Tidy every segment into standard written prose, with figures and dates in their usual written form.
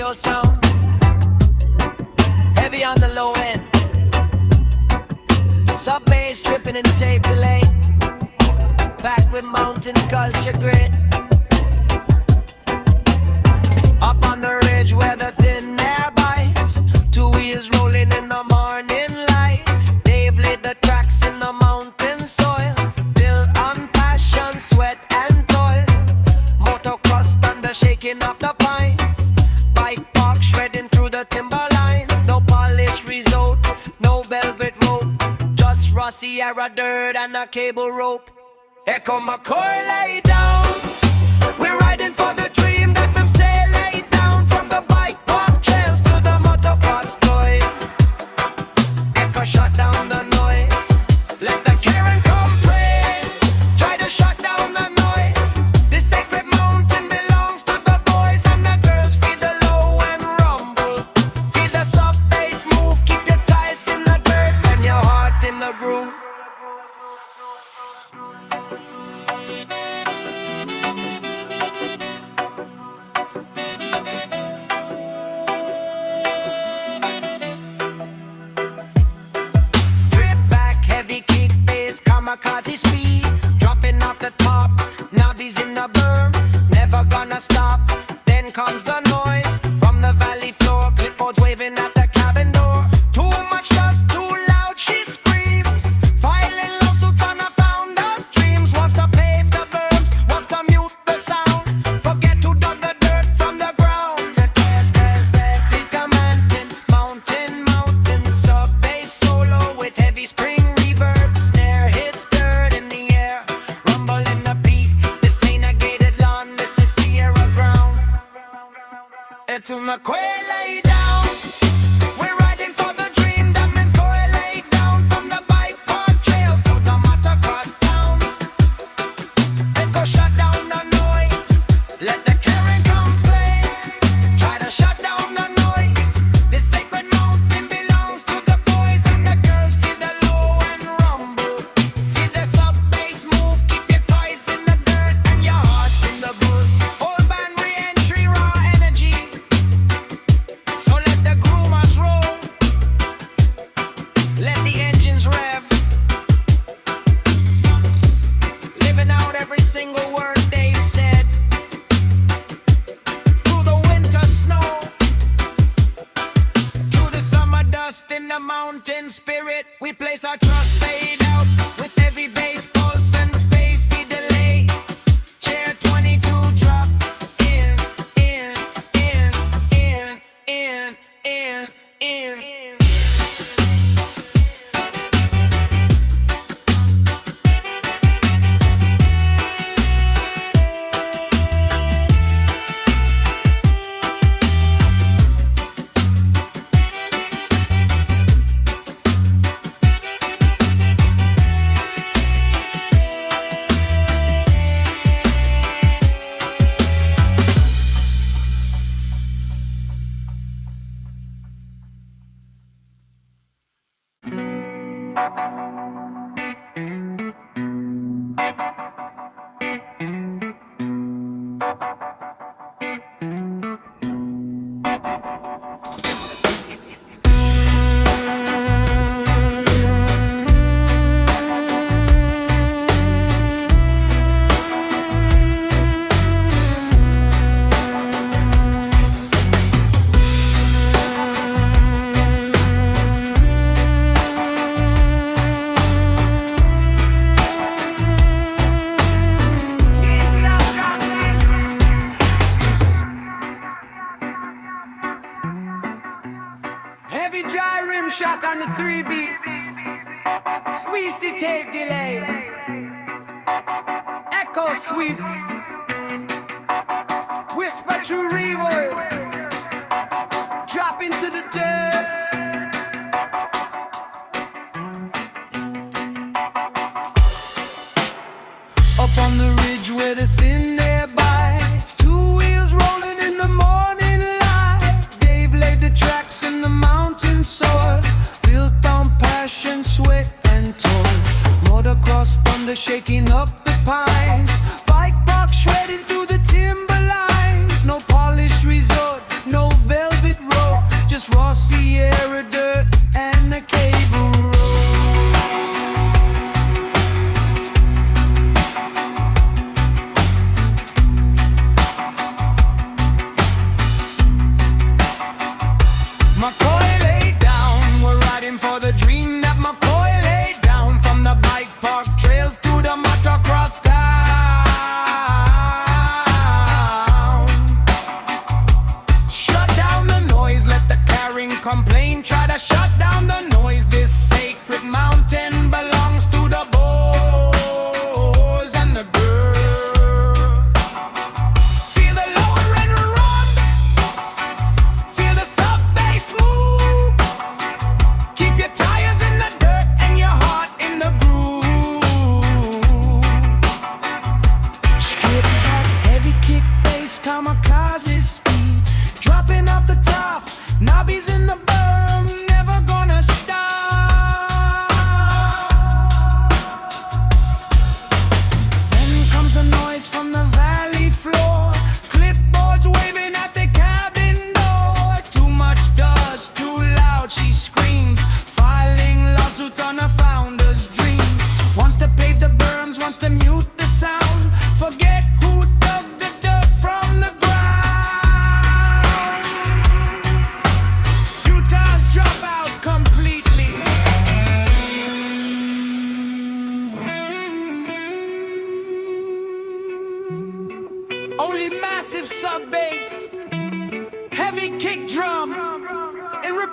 stereo sound, heavy on the low end. Sub bass tripping in tape delay, back with mountain culture grit. Up on the ridge where the thin air bites, two wheels rolling in the morning light. They've laid the tracks in the mountain soil, built on passion, sweat and toil. Motocross thunder shaking up the pines, bike park shredding through the timber lines. No polished result, no velvet rope, just raw Sierra dirt and a cable rope. Here come a core lay down, we're riding for the dream that them say lay down. From the bike park trails to the motocross toy, echo shut down the noise. Let the Karen complain, try to shut down the noise. This sacred mountain belongs to the boys and the girls. Feel the low and rumble, feel the sub bass move. Keep your ties in the dirt and your heart in the groove. Kamikaze speed, dropping off the top. Nobbies in the berm, never gonna stop. Then comes the noise from the valley floor. Clipboards waving at the cabin door. Too much dust, too loud, she screams. Filing lawsuits on her founder's dreams. Wants to pave the berms, wants to mute the sound. Forget who dug the dirt from the ground. Mountain, sub bass solo with heavy spring reverb. Snare hits dirt in the air, rumble in the beat. This ain't a gated lawn, this is Sierra ground. It's McQuay lay down, we're riding for the dream. That means go lay down. From the bike park trails to the motocross town, echo shut down the noise. Let the Karen complain, try to shut down the noise. This sacred mountain belongs to the boys and the girls. Feel the low and rumble, feel the sub bass move. Keep your toys in the dirt and your heart in the booze. Full band re-entry, raw energy, so let the groomers roll, let the engines rev. Living out every single word they've said. Through the winter snow, through the summer dust, in the mountain spirit we place our trust. Fade out with heavy bass pulse and spacey delay. Chair 22 drop in. Heavy dry rim shot on the 3 beat, Sweezy tape delay, echo sweep, whisper through reverb, drop into the dirt. Up on the ridge where the thin air bites, two wheels rolling in the morning light. They've laid the tracks in the mountain soil, built on passion, sweat and toil. Motocross thunder shaking up the pines, bike park shredding through the timber lines. No polished resort, no velvet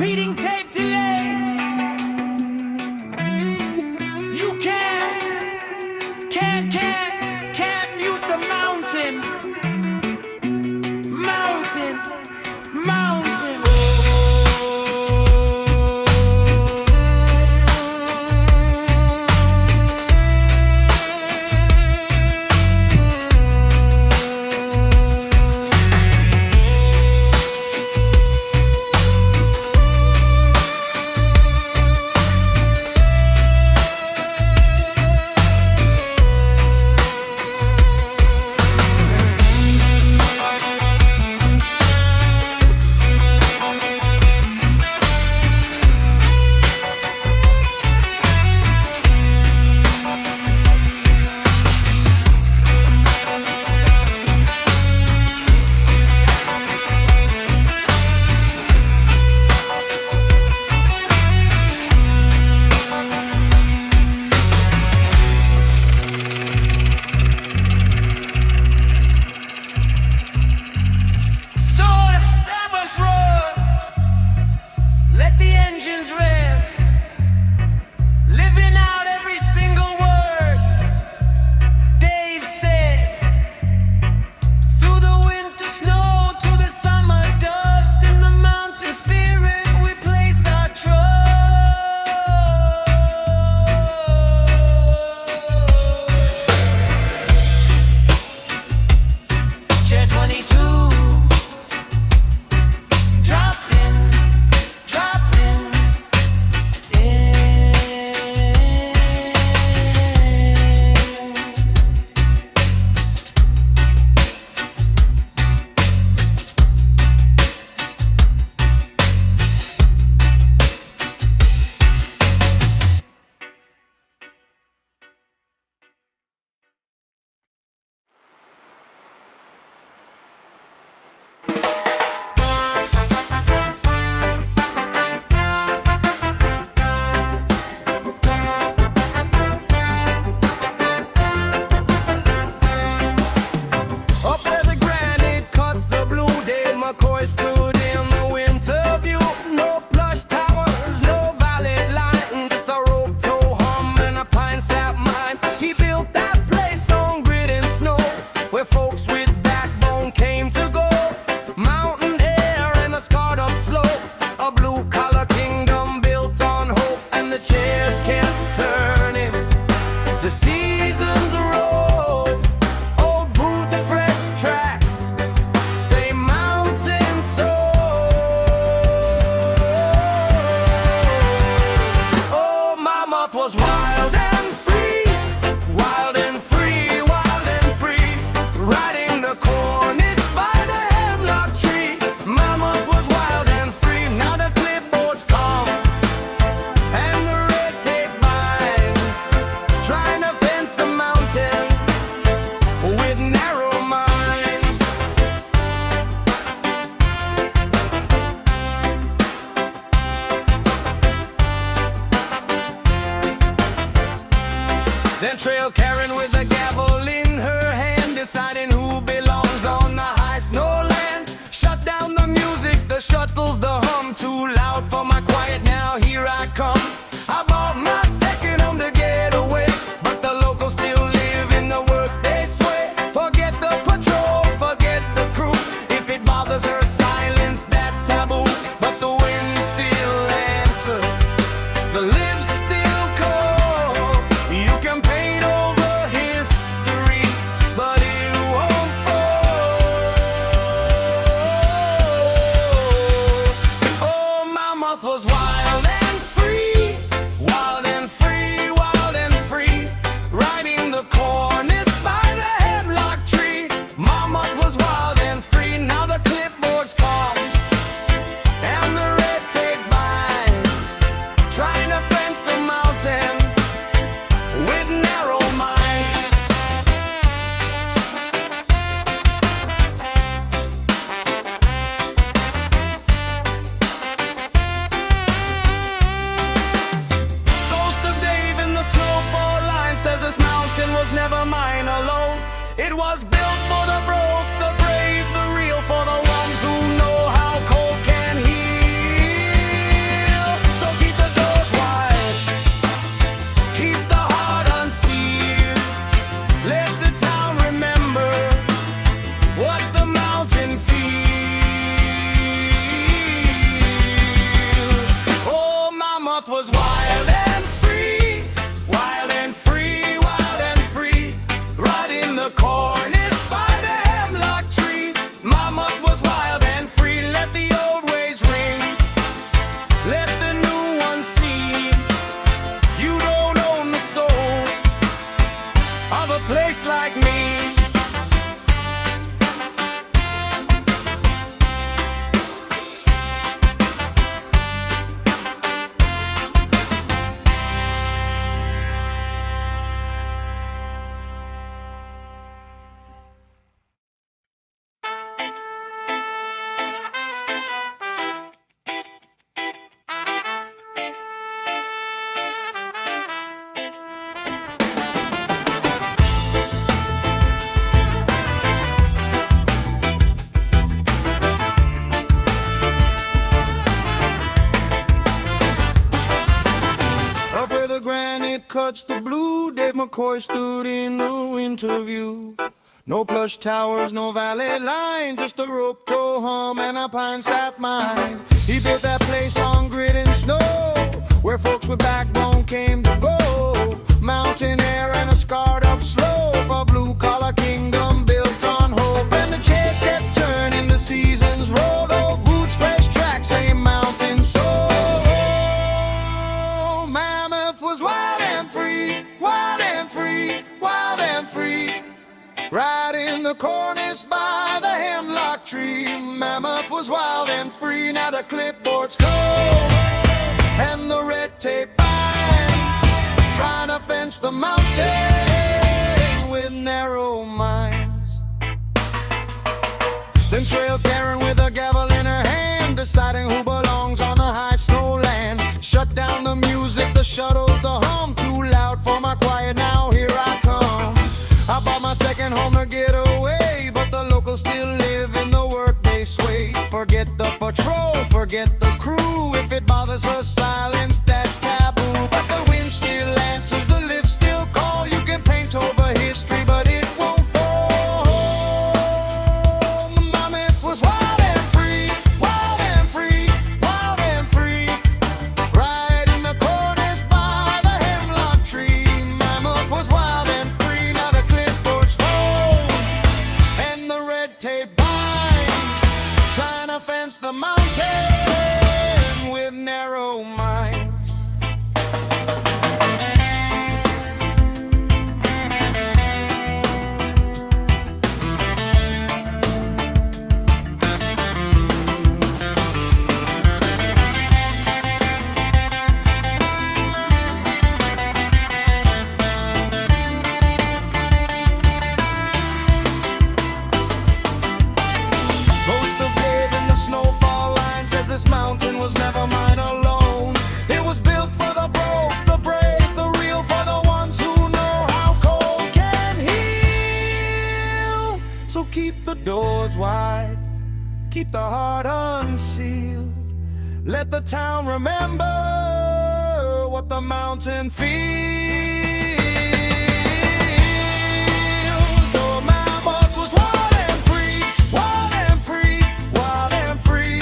repeating tape delay. You can't mute the mountain. Mountain. Trail Karen with a gavel in her hand, deciding who belongs on the high snow land. Shut down the music, the shuttles, the hum, too loud for my quiet. Now here I come. I bought my second home to get away, but the locals still live in the work they sway. Forget the patrol, forget the crew. If it bothers her silence, that's taboo. But the wind still answers, the lips still call. You can paint over history, but it won't fall. Oh, my mouth was wild and free, wild and free, wild and free, riding the cornice by the hemlock tree. My mouth was wild and free. Now the clipboard's calm and the red tape binds, trying to fence the mountain with narrow minds. Mammoth was wild and free, wild and free, wild and free. Right in the cornice by the hemlock tree. Mammoth was wild and free. Let the old ways ring, let the new ones see. You don't own the soul of a place like me. Cuts the blue, Dave McCoy stood in the interview. No plush towers, no valet line, just a rope toe hum and a pine sap mine. He built that place on grit and snow, where folks with backbone came to go. Mountain air and a scarred up slope, a blue collar kingdom built on hope. And the chairs kept turning, the seasons rolled, old boots, fresh tracks, same mountain soul. Mammoth was wild and free, wild and free, wild and free. Right in the cornice by the hemlock tree. Mammoth was wild and free. Now the clipboards go and the red tape binds, trying to fence the mountain with narrow minds. Then Trail Karen with a gavel in her hand, deciding who belongs on the high snow land. Shut down the music, the shuttles, the hum, too loud for my quiet, now here I come. I bought my second home to get away, but the locals still live in the workday sway. Forget the patrol, forget the crew, if it bothers her silence, that's taboo. But the wind still answers, the lips still call. You can paint over history, but it won't fall. The mammoth was wild and free, wild and free, wild and free. Right in the cornice by the hemlock tree. Mammoth was wild and free. Now the clipboards fold and the red tape binds, trying to fence the mountain with narrow minds. Most of Dave in the snowfall line says this mountain was never mine alone. It was built for the broke, the brave, the real, for the ones who know how cold can heal. So keep the doors wide, keep the heart unsealed. Let the town remember what the mountain feels. So Mammoth was wild and free, wild and free, wild and free.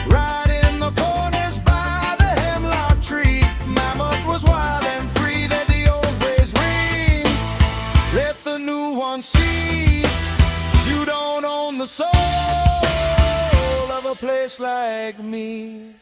Right in the corners by the hemlock tree. Mammoth was wild and free. Let the old ways ring, let the new ones see. You don't own the soul of a place like me.